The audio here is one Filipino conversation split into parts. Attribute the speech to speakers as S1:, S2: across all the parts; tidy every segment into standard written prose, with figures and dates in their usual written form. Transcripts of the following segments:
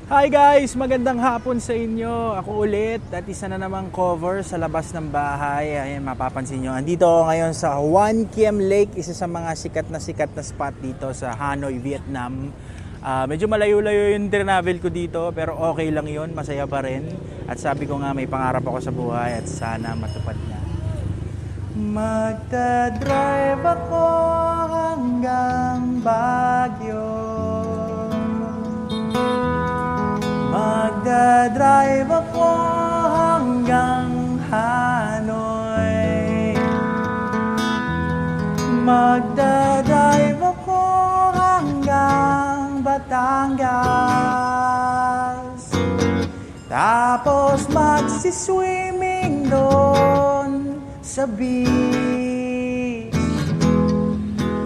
S1: Hi guys! Magandang hapon sa inyo. Ako ulit at isa na namang cover sa labas ng bahay. Ayan, mapapansin nyo. Andito ako ngayon sa Hoan Kiem Lake, isa sa mga sikat na spot dito sa Hanoi, Vietnam. Medyo malayo-layo yung travel ko dito pero okay lang yun, masaya pa rin. At sabi ko nga may pangarap ako sa buhay at sana matupad na. Magdadrive ako hanggang Baguio. Magdadrive ako hanggang Hanoi. Magdadrive ako hanggang Batangas. Tapos magsiswimming doon sa beach.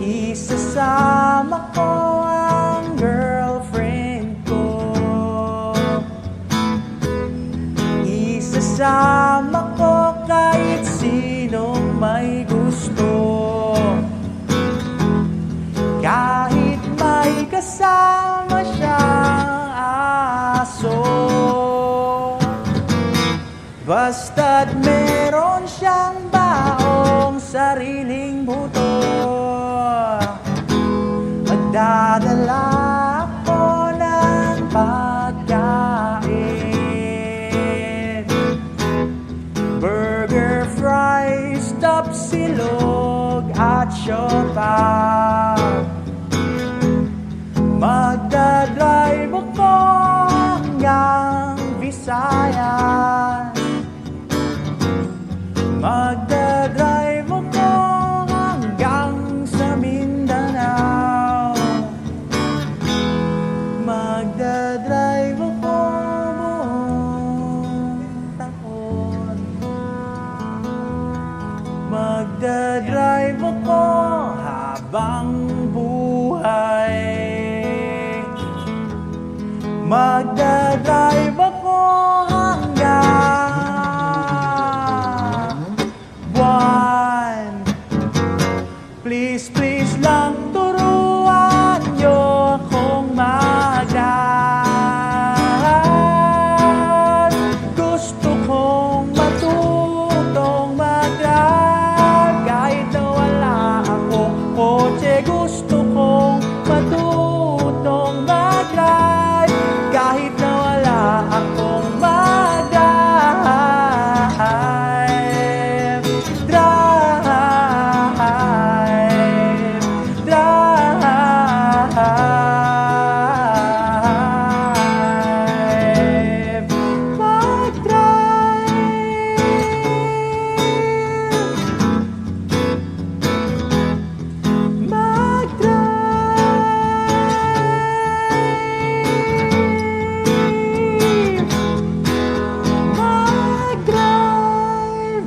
S1: Isasama ko ang girlfriend ko. Isasama ko kahit sinong may gusto. Kahit may kasama siyang aso. Basta't meron siyang baong sariling buto. Magdadala ako ng pagkain. Burger, fries, tapsilog at siopaw. Magdadrive ako hanggang Visayas. Magdadrive ako hanggang sa Mindanao. Magdadrive ako buong taon. Magdadrive ako habang buhay. Magdadrive ako hanggang buwan. Please, please lang turuan niyo akong mag-drive. Gusto kong matutong mag-drive. Kahit na wala akong kotse, gusto kong matutong mag-drive. Kahit na wala akong mag-drive.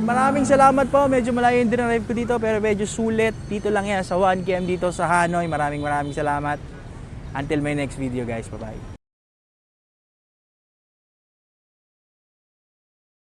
S1: Maraming salamat po. Medyo malayo yung dinarive ko dito pero medyo sulit. Dito lang yan sa Hoan Kiem dito sa Hanoi. Maraming salamat. Until my next video guys. Bye-bye.